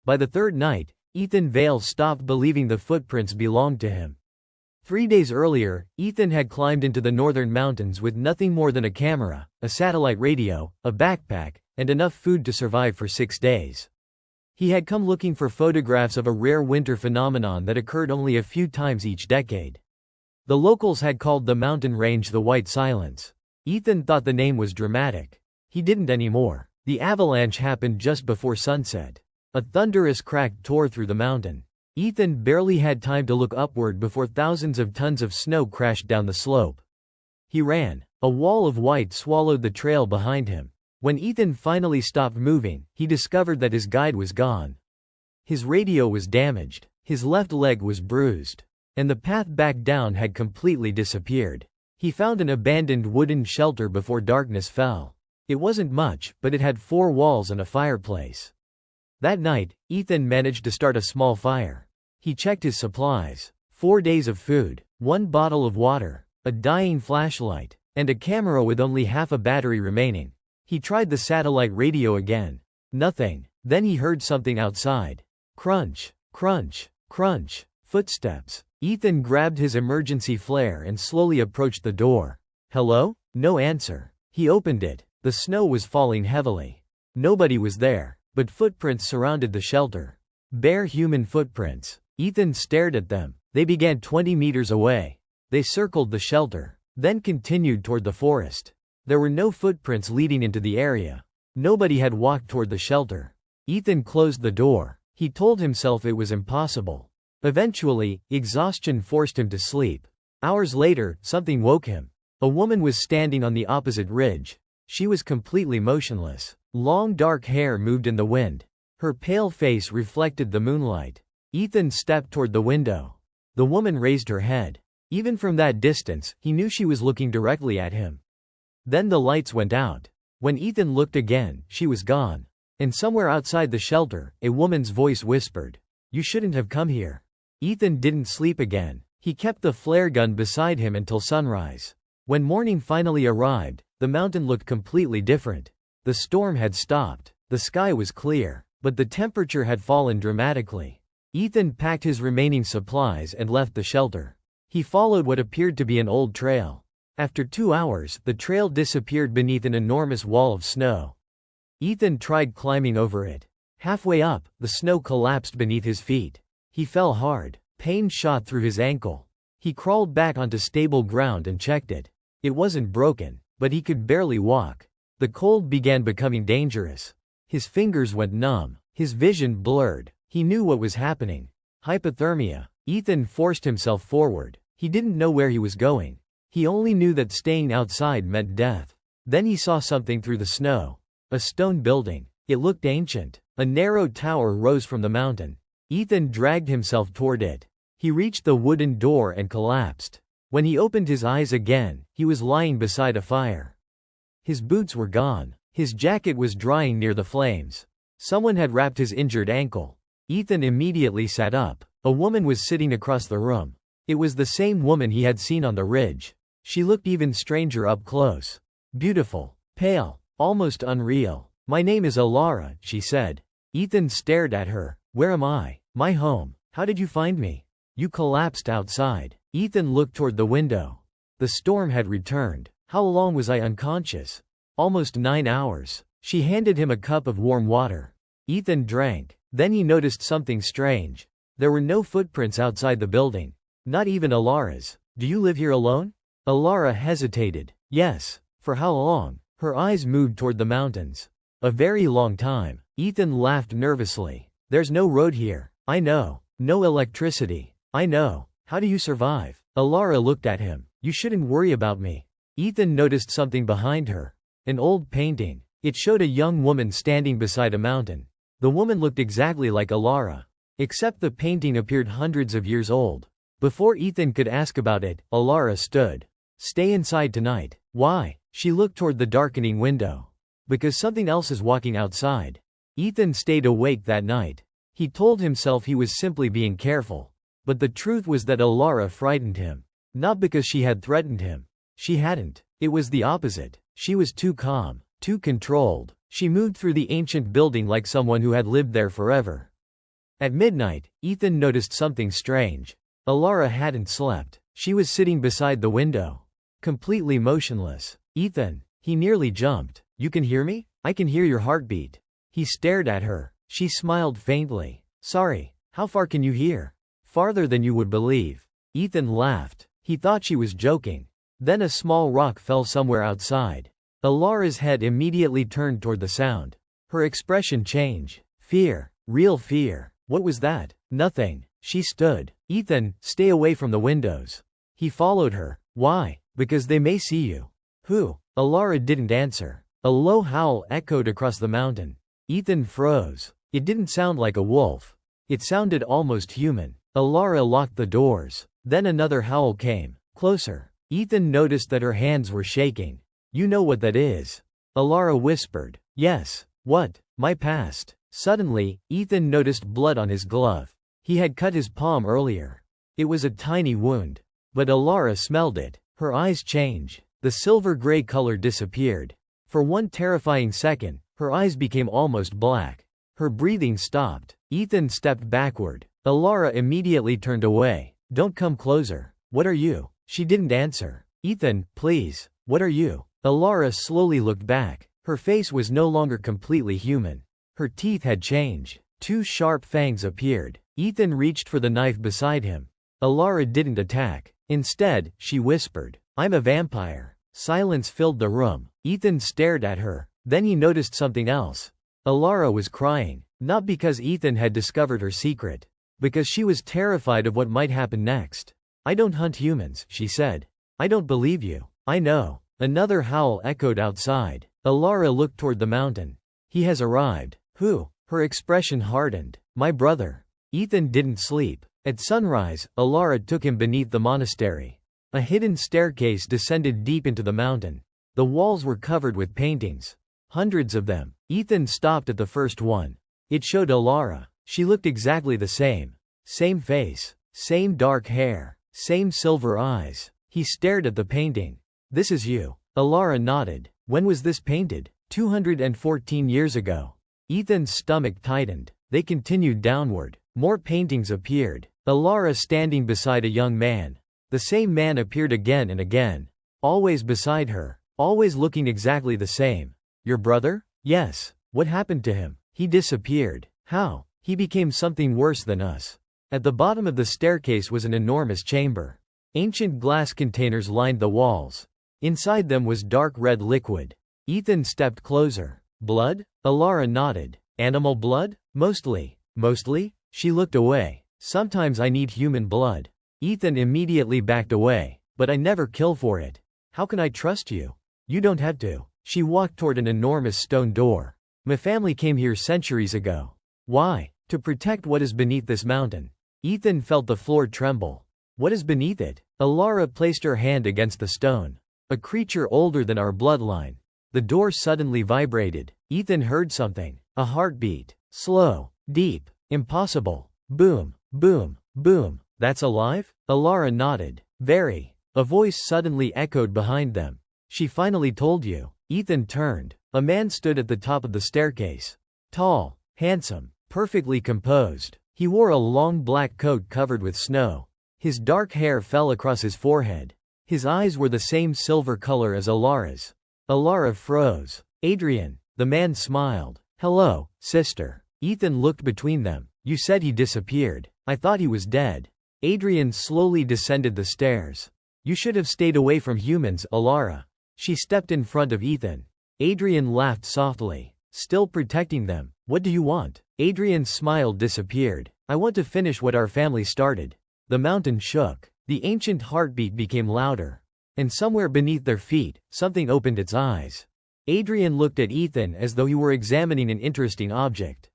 By the third night, Ethan Vale stopped believing the footprints belonged to him. 3 days earlier, Ethan had climbed into the northern mountains with nothing more than a camera, a satellite radio, a backpack, and enough food to survive for 6 days. He had come looking for photographs of a rare winter phenomenon that occurred only a few times each decade. The locals had called the mountain range the White Silence. Ethan thought the name was dramatic. He didn't anymore. The avalanche happened just before sunset. A thunderous crack tore through the mountain. Ethan barely had time to look upward before thousands of tons of snow crashed down the slope. He ran. A wall of white swallowed the trail behind him. When Ethan finally stopped moving, he discovered that his guide was gone. His radio was damaged, his left leg was bruised, and the path back down had completely disappeared. He found an abandoned wooden shelter before darkness fell. It wasn't much, but it had 4 walls and a fireplace. That night, Ethan managed to start a small fire. He checked his supplies. 4 days of food, 1 bottle of water, a dying flashlight, and a camera with only half a battery remaining. He tried the satellite radio again. Nothing. Then he heard something outside. Crunch, crunch, crunch. Footsteps. Ethan grabbed his emergency flare and slowly approached the door. Hello? No answer. He opened it. The snow was falling heavily. Nobody was there, but footprints surrounded the shelter. Bare human footprints. Ethan stared at them. They began 20 meters away. They circled the shelter, then continued toward the forest. There were no footprints leading into the area. Nobody had walked toward the shelter. Ethan closed the door. He told himself it was impossible. Eventually, exhaustion forced him to sleep. Hours later, something woke him. A woman was standing on the opposite ridge. She was completely motionless. Long dark hair moved in the wind. Her pale face reflected the moonlight. Ethan stepped toward the window. The woman raised her head. Even from that distance, he knew she was looking directly at him. Then the lights went out. When Ethan looked again, she was gone. And somewhere outside the shelter, a woman's voice whispered, "You shouldn't have come here." Ethan didn't sleep again. He kept the flare gun beside him until sunrise. When morning finally arrived, the mountain looked completely different. The storm had stopped. The sky was clear, but the temperature had fallen dramatically. Ethan packed his remaining supplies and left the shelter. He followed what appeared to be an old trail. After 2 hours, the trail disappeared beneath an enormous wall of snow. Ethan tried climbing over it. Halfway up, the snow collapsed beneath his feet. He fell hard. Pain shot through his ankle. He crawled back onto stable ground and checked it. It wasn't broken, but he could barely walk. The cold began becoming dangerous. His fingers went numb. His vision blurred. He knew what was happening. Hypothermia. Ethan forced himself forward. He didn't know where he was going. He only knew that staying outside meant death. Then he saw something through the snow. A stone building. It looked ancient. A narrow tower rose from the mountain. Ethan dragged himself toward it. He reached the wooden door and collapsed. When he opened his eyes again, he was lying beside a fire. His boots were gone. His jacket was drying near the flames. Someone had wrapped his injured ankle. Ethan immediately sat up. A woman was sitting across the room. It was the same woman he had seen on the ridge. She looked even stranger up close. Beautiful. Pale. Almost unreal. "My name is Elara," she said. Ethan stared at her. "Where am I? My home. How did you find me?" "You collapsed outside." Ethan looked toward the window. The storm had returned. "How long was I unconscious?" "Almost 9 hours. She handed him a cup of warm water. Ethan drank. Then he noticed something strange. There were no footprints outside the building. Not even Elara's. "Do you live here alone?" Elara hesitated. "Yes." "For how long?" Her eyes moved toward the mountains. "A very long time." Ethan laughed nervously. "There's no road here." "I know. No electricity." "I know. How do you survive?" Elara looked at him. "You shouldn't worry about me." Ethan noticed something behind her. An old painting. It showed a young woman standing beside a mountain. The woman looked exactly like Elara. Except the painting appeared hundreds of years old. Before Ethan could ask about it, Elara stood. "Stay inside tonight." "Why?" She looked toward the darkening window. "Because something else is walking outside." Ethan stayed awake that night. He told himself he was simply being careful. But the truth was that Elara frightened him. Not because she had threatened him. She hadn't. It was the opposite. She was too calm, too controlled. She moved through the ancient building like someone who had lived there forever. At midnight, Ethan noticed something strange. Elara hadn't slept. She was sitting beside the window, completely motionless. Ethan, he nearly jumped. You can hear me? I can hear your heartbeat. He stared at her. She smiled faintly. Sorry, how far can you hear? Farther than you would believe. Ethan laughed. He thought she was joking. Then a small rock fell somewhere outside. Elara's head immediately turned toward the sound. Her expression changed. Fear. Real fear. What was that? Nothing. She stood. Ethan, stay away from the windows. He followed her. Why? Because they may see you. Who? Elara didn't answer. A low howl echoed across the mountain. Ethan froze. It didn't sound like a wolf. It sounded almost human. Elara locked the doors. Then another howl came. Closer. Ethan noticed that her hands were shaking. You know what that is? Elara whispered. Yes. What? My past. Suddenly, Ethan noticed blood on his glove. He had cut his palm earlier. It was a tiny wound. But Elara smelled it. Her eyes changed. The silver-gray color disappeared. For one terrifying second, her eyes became almost black. Her breathing stopped. Ethan stepped backward. Elara immediately turned away. Don't come closer. What are you? She didn't answer. Ethan, please. What are you? Elara slowly looked back. Her face was no longer completely human. Her teeth had changed. Two sharp fangs appeared. Ethan reached for the knife beside him. Elara didn't attack. Instead, she whispered, I'm a vampire. Silence filled the room. Ethan stared at her. Then he noticed something else. Elara was crying. Not because Ethan had discovered her secret. Because she was terrified of what might happen next. I don't hunt humans, she said. I don't believe you. I know. Another howl echoed outside. Elara looked toward the mountain. He has arrived. Who? Her expression hardened. My brother. Ethan didn't sleep. At sunrise, Elara took him beneath the monastery. A hidden staircase descended deep into the mountain. The walls were covered with paintings. Hundreds of them. Ethan stopped at the first one. It showed Elara. She looked exactly the same. Same face. Same dark hair. Same silver eyes. He stared at the painting. This is you. Elara nodded. When was this painted? 214 years ago. Ethan's stomach tightened. They continued downward. More paintings appeared. Elara standing beside a young man. The same man appeared again and again. Always beside her. Always looking exactly the same. Your brother? Yes. What happened to him? He disappeared. How? He became something worse than us. At the bottom of the staircase was an enormous chamber. Ancient glass containers lined the walls. Inside them was dark red liquid. Ethan stepped closer. Blood? Elara nodded. Animal blood? Mostly. Mostly? She looked away. Sometimes I need human blood. Ethan immediately backed away. But I never kill for it. How can I trust you? You don't have to. She walked toward an enormous stone door. My family came here centuries ago. Why? To protect what is beneath this mountain. Ethan felt the floor tremble. What is beneath it? Elara placed her hand against the stone. A creature older than our bloodline. The door suddenly vibrated. Ethan heard something. A heartbeat. Slow. Deep. Impossible. Boom. Boom. Boom. That's alive? Elara nodded. Very. A voice suddenly echoed behind them. She finally told you. Ethan turned. A man stood at the top of the staircase. Tall. Handsome. Perfectly composed. He wore a long black coat covered with snow. His dark hair fell across his forehead. His eyes were the same silver color as Elara's. Elara froze. Adrian. The man smiled. Hello, sister. Ethan looked between them. You said he disappeared. I thought he was dead. Adrian slowly descended the stairs. You should have stayed away from humans, Elara. She stepped in front of Ethan. Adrian laughed softly. Still protecting them. What do you want? Adrian's smile disappeared. I want to finish what our family started. The mountain shook. The ancient heartbeat became louder. And somewhere beneath their feet, something opened its eyes. Adrian looked at Ethan as though he were examining an interesting object.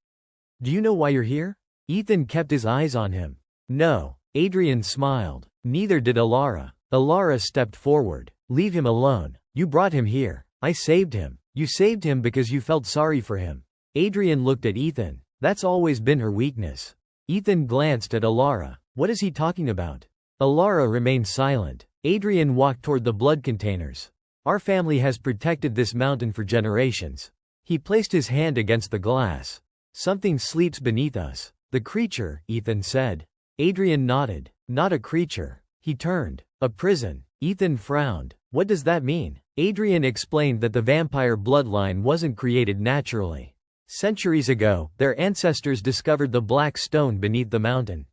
Do you know why you're here? Ethan kept his eyes on him. No. Adrian smiled. Neither did Elara. Elara stepped forward. Leave him alone. You brought him here. I saved him. You saved him because you felt sorry for him. Adrian looked at Ethan. That's always been her weakness. Ethan glanced at Elara. What is he talking about? Elara remained silent. Adrian walked toward the blood containers. Our family has protected this mountain for generations. He placed his hand against the glass. Something sleeps beneath us. The creature, Ethan said. Adrian nodded. Not a creature. He turned. A prison. Ethan frowned. What does that mean? Adrian explained that the vampire bloodline wasn't created naturally. Centuries ago, their ancestors discovered the black stone beneath the mountain.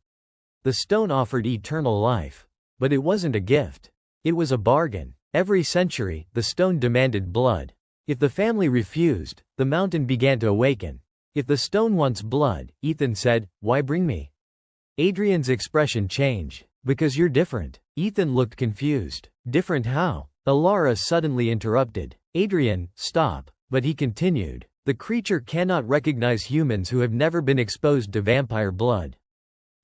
The stone offered eternal life. But it wasn't a gift. It was a bargain. Every century, the stone demanded blood. If the family refused, the mountain began to awaken. If the stone wants blood, Ethan said, why bring me? Adrian's expression changed. Because you're different. Ethan looked confused. Different how? Elara suddenly interrupted. Adrian, stop. But he continued. The creature cannot recognize humans who have never been exposed to vampire blood.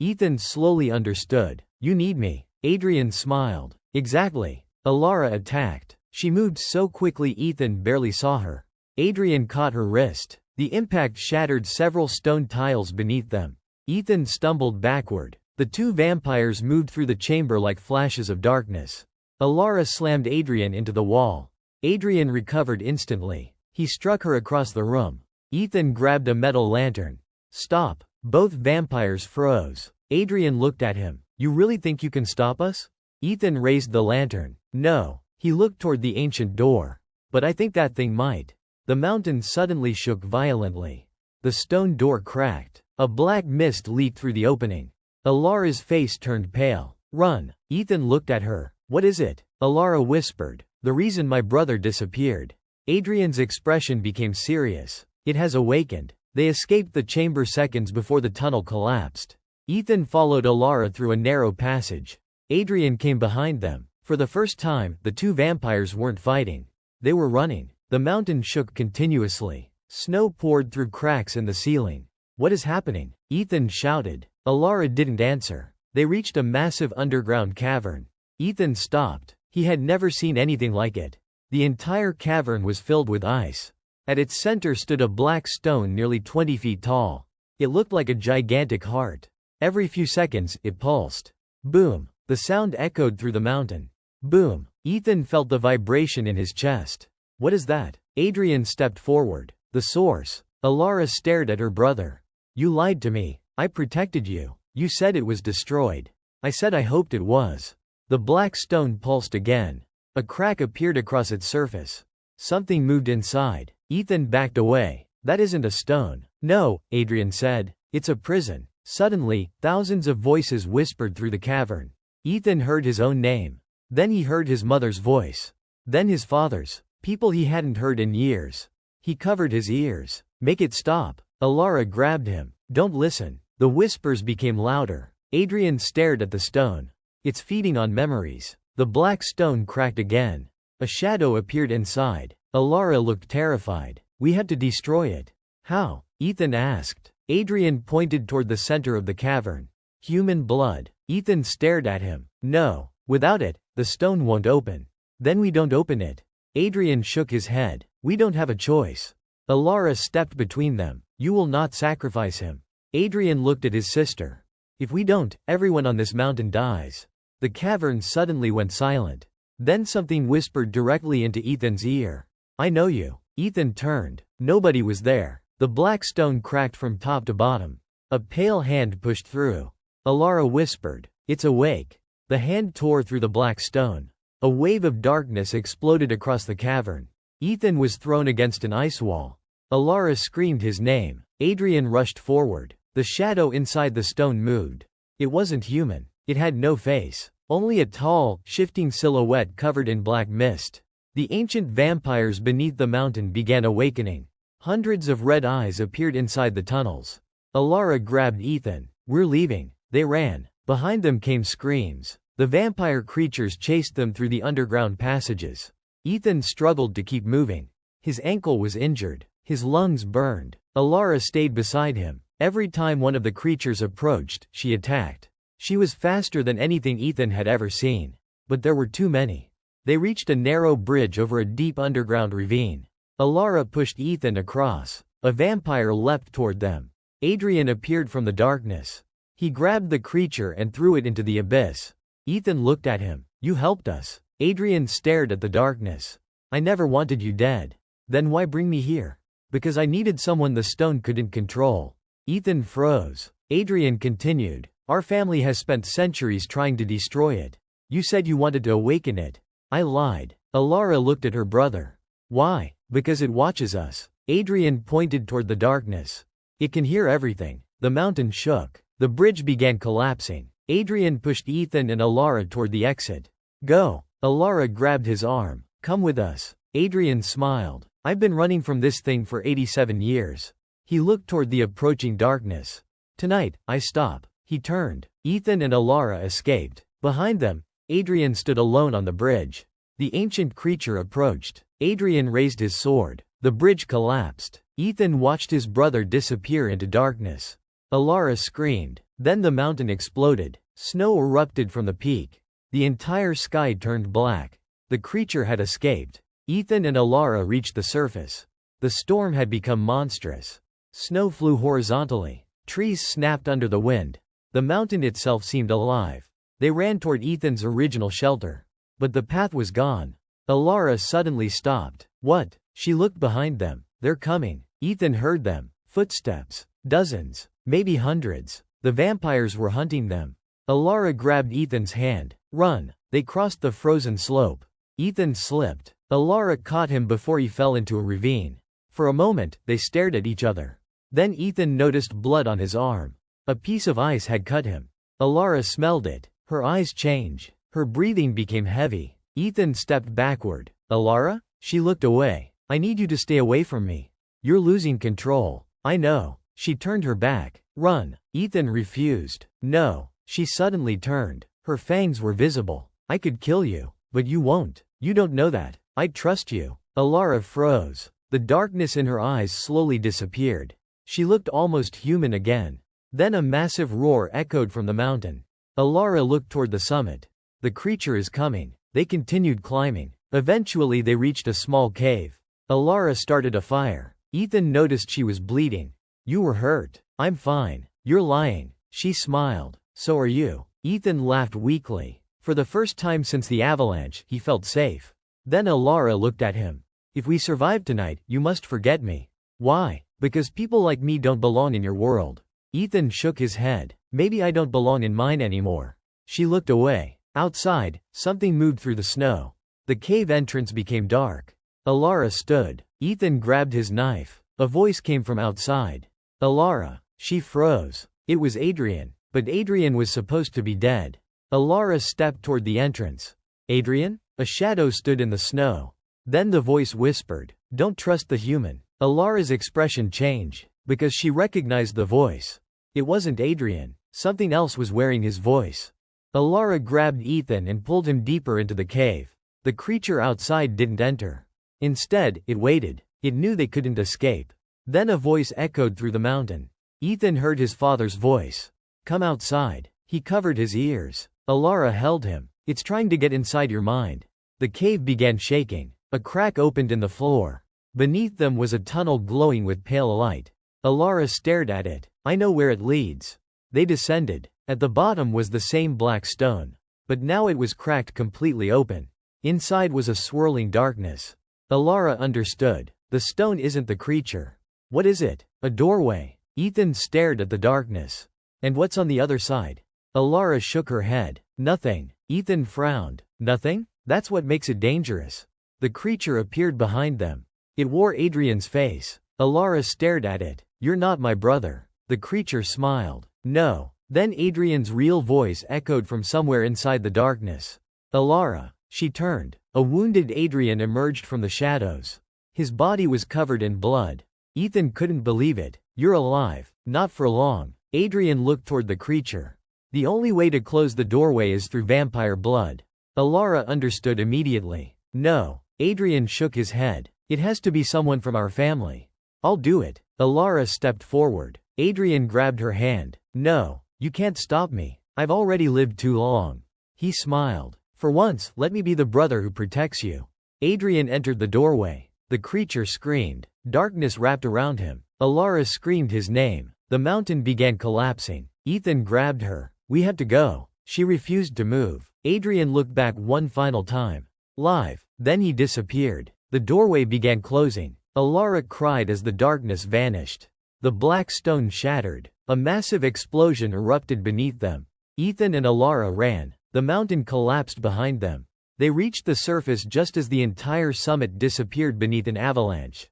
Ethan slowly understood. You need me. Adrian smiled. Exactly. Elara attacked. She moved so quickly Ethan barely saw her. Adrian caught her wrist. The impact shattered several stone tiles beneath them. Ethan stumbled backward. The two vampires moved through the chamber like flashes of darkness. Elara slammed Adrian into the wall. Adrian recovered instantly. He struck her across the room. Ethan grabbed a metal lantern. Stop. Both vampires froze. Adrian looked at him. You really think you can stop us? Ethan raised the lantern. No. He looked toward the ancient door. But I think that thing might. The mountain suddenly shook violently. The stone door cracked. A black mist leaked through the opening. Elara's face turned pale. Run. Ethan looked at her. What is it? Elara whispered. The reason my brother disappeared. Adrian's expression became serious. It has awakened. They escaped the chamber seconds before the tunnel collapsed. Ethan followed Elara through a narrow passage. Adrian came behind them. For the first time, the two vampires weren't fighting. They were running. The mountain shook continuously. Snow poured through cracks in the ceiling. What is happening? Ethan shouted. Elara didn't answer. They reached a massive underground cavern. Ethan stopped. He had never seen anything like it. The entire cavern was filled with ice. At its center stood a black stone nearly 20 feet tall. It looked like a gigantic heart. Every few seconds, it pulsed. Boom. The sound echoed through the mountain. Boom. Ethan felt the vibration in his chest. What is that? Adrian stepped forward. The source. Elara stared at her brother. You lied to me. I protected you. You said it was destroyed. I said I hoped it was. The black stone pulsed again. A crack appeared across its surface. Something moved inside. Ethan backed away. That isn't a stone. No, Adrian said. It's a prison. Suddenly, thousands of voices whispered through the cavern. Ethan heard his own name. Then he heard his mother's voice. Then his father's. People he hadn't heard in years. He covered his ears. Make it stop. Elara grabbed him. Don't listen. The whispers became louder. Adrian stared at the stone. It's feeding on memories. The black stone cracked again. A shadow appeared inside. Elara looked terrified. We had to destroy it. How? Ethan asked. Adrian pointed toward the center of the cavern. Human blood. Ethan stared at him. No. Without it, the stone won't open. Then we don't open it. Adrian shook his head. We don't have a choice. Elara stepped between them. You will not sacrifice him. Adrian looked at his sister. If we don't, everyone on this mountain dies. The cavern suddenly went silent. Then something whispered directly into Ethan's ear. I know you. Ethan turned. Nobody was there. The black stone cracked from top to bottom. A pale hand pushed through. Elara whispered. It's awake. The hand tore through the black stone. A wave of darkness exploded across the cavern. Ethan was thrown against an ice wall. Elara screamed his name. Adrian rushed forward. The shadow inside the stone moved. It wasn't human. It had no face. Only a tall, shifting silhouette covered in black mist. The ancient vampires beneath the mountain began awakening. Hundreds of red eyes appeared inside the tunnels. Elara grabbed Ethan. We're leaving. They ran. Behind them came screams. The vampire creatures chased them through the underground passages. Ethan struggled to keep moving. His ankle was injured. His lungs burned. Elara stayed beside him. Every time one of the creatures approached, she attacked. She was faster than anything Ethan had ever seen. But there were too many. They reached a narrow bridge over a deep underground ravine. Elara pushed Ethan across. A vampire leapt toward them. Adrian appeared from the darkness. He grabbed the creature and threw it into the abyss. Ethan looked at him. You helped us. Adrian stared at the darkness. I never wanted you dead. Then why bring me here? Because I needed someone the stone couldn't control. Ethan froze. Adrian continued. Our family has spent centuries trying to destroy it. You said you wanted to awaken it. I lied. Elara looked at her brother. Why? Because it watches us. Adrian pointed toward the darkness. It can hear everything. The mountain shook. The bridge began collapsing. Adrian pushed Ethan and Elara toward the exit. Go. Elara grabbed his arm. Come with us. Adrian smiled. I've been running from this thing for 87 years. He looked toward the approaching darkness. Tonight, I stop. He turned. Ethan and Elara escaped. Behind them, Adrian stood alone on the bridge. The ancient creature approached. Adrian raised his sword. The bridge collapsed. Ethan watched his brother disappear into darkness. Elara screamed. Then the mountain exploded. Snow erupted from the peak. The entire sky turned black. The creature had escaped. Ethan and Elara reached the surface. The storm had become monstrous. Snow flew horizontally. Trees snapped under the wind. The mountain itself seemed alive. They ran toward Ethan's original shelter. But the path was gone. Elara suddenly stopped. What? She looked behind them. They're coming. Ethan heard them. Footsteps. Dozens. Maybe hundreds. The vampires were hunting them. Elara grabbed Ethan's hand. Run. They crossed the frozen slope. Ethan slipped. Elara caught him before he fell into a ravine. For a moment, they stared at each other. Then Ethan noticed blood on his arm. A piece of ice had cut him. Elara smelled it. Her eyes changed. Her breathing became heavy. Ethan stepped backward. Elara? She looked away. I need you to stay away from me. You're losing control. I know. She turned her back. Run. Ethan refused. No. She suddenly turned. Her fangs were visible. I could kill you. But you won't. You don't know that. I trust you. Elara froze. The darkness in her eyes slowly disappeared. She looked almost human again. Then a massive roar echoed from the mountain. Elara looked toward the summit. The creature is coming. They continued climbing. Eventually they reached a small cave. Elara started a fire. Ethan noticed she was bleeding. You were hurt. I'm fine. You're lying. She smiled. So are you. Ethan laughed weakly. For the first time since the avalanche, he felt safe. Then Elara looked at him. If we survive tonight, you must forget me. Why? Because people like me don't belong in your world. Ethan shook his head. Maybe I don't belong in mine anymore. She looked away. Outside, something moved through the snow. The cave entrance became dark. Elara stood. Ethan grabbed his knife. A voice came from outside. Elara. She froze. It was Adrian. But Adrian was supposed to be dead. Elara stepped toward the entrance. Adrian? A shadow stood in the snow. Then the voice whispered, "Don't trust the human." Elara's expression changed, because she recognized the voice. It wasn't Adrian. Something else was wearing his voice. Elara grabbed Ethan and pulled him deeper into the cave. The creature outside didn't enter. Instead, it waited. It knew they couldn't escape. Then a voice echoed through the mountain. Ethan heard his father's voice. Come outside. He covered his ears. Elara held him. It's trying to get inside your mind. The cave began shaking. A crack opened in the floor. Beneath them was a tunnel glowing with pale light. Elara stared at it. I know where it leads. They descended. At the bottom was the same black stone. But now it was cracked completely open. Inside was a swirling darkness. Elara understood. The stone isn't the creature. What is it? A doorway. Ethan stared at the darkness. And what's on the other side? Elara shook her head. Nothing. Ethan frowned. Nothing? That's what makes it dangerous. The creature appeared behind them. It wore Adrian's face. Elara stared at it. You're not my brother. The creature smiled. No. Then Adrian's real voice echoed from somewhere inside the darkness. Elara. She turned. A wounded Adrian emerged from the shadows. His body was covered in blood. Ethan couldn't believe it. You're alive. Not for long. Adrian looked toward the creature. The only way to close the doorway is through vampire blood. Elara understood immediately. No. Adrian shook his head. It has to be someone from our family. I'll do it. Elara stepped forward. Adrian grabbed her hand. No. You can't stop me. I've already lived too long. He smiled. For once, let me be the brother who protects you. Adrian entered the doorway. The creature screamed. Darkness wrapped around him. Elara screamed his name. The mountain began collapsing. Ethan grabbed her. We have to go. She refused to move. Adrian looked back one final time. Live. Then he disappeared. The doorway began closing. Elara cried as the darkness vanished. The The black stone shattered. A massive explosion erupted beneath them. Ethan and Elara ran. The mountain collapsed behind them. They reached the surface just as the entire summit disappeared beneath an avalanche.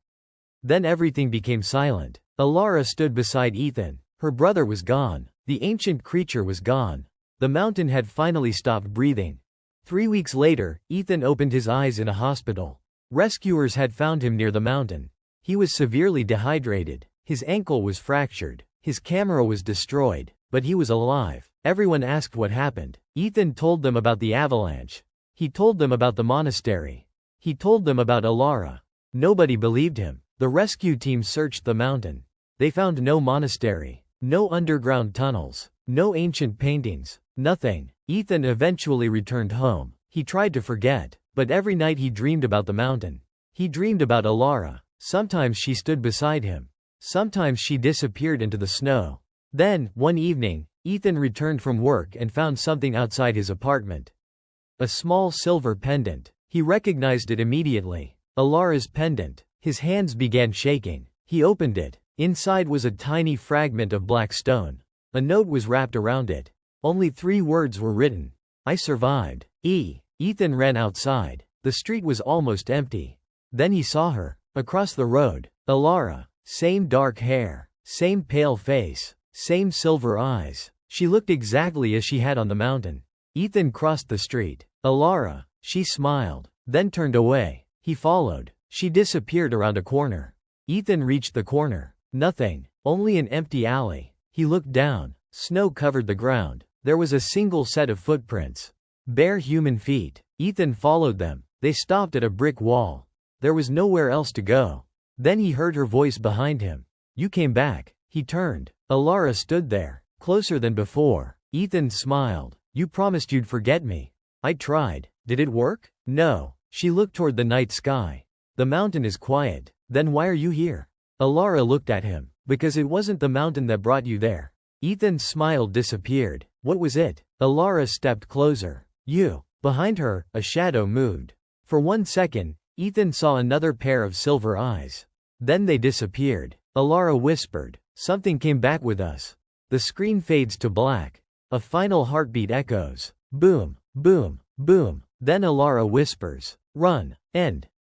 Then everything became silent. Elara stood beside Ethan. Her brother was gone. The ancient creature was gone. The mountain had finally stopped breathing. 3 weeks later, Ethan opened his eyes in a hospital. Rescuers had found him near the mountain. He was severely dehydrated. His ankle was fractured. His camera was destroyed, but he was alive. Everyone asked what happened. Ethan told them about the avalanche. He told them about the monastery. He told them about Elara. Nobody believed him. The rescue team searched the mountain. They found no monastery, no underground tunnels, no ancient paintings, nothing. Ethan eventually returned home. He tried to forget, but every night he dreamed about the mountain. He dreamed about Elara. Sometimes she stood beside him. Sometimes she disappeared into the snow. Then, one evening, Ethan returned from work and found something outside his apartment. A small silver pendant. He recognized it immediately. Elara's pendant. His hands began shaking. He opened it. Inside was a tiny fragment of black stone. A note was wrapped around it. Only 3 words were written. I survived. Ethan ran outside. The street was almost empty. Then he saw her. Across the road. Elara. Same dark hair. Same pale face. Same silver eyes. She looked exactly as she had on the mountain. Ethan crossed the street. Elara. She smiled. Then turned away. He followed. She disappeared around a corner. Ethan reached the corner. Nothing. Only an empty alley. He looked down. Snow covered the ground. There was a single set of footprints. Bare human feet. Ethan followed them. They stopped at a brick wall. There was nowhere else to go. Then he heard her voice behind him. You came back. He turned. Elara stood there, closer than before. Ethan smiled. You promised you'd forget me. I tried. Did it work? No. She looked toward the night sky. The mountain is quiet. Then why are you here? Elara looked at him. Because it wasn't the mountain that brought you there. Ethan's smile disappeared. What was it? Elara stepped closer. You. Behind her, a shadow moved. For 1 second, Ethan saw another pair of silver eyes. Then they disappeared. Elara whispered. Something came back with us. The screen fades to black. A final heartbeat echoes. Boom, boom, boom. Then Elara whispers. Run. End.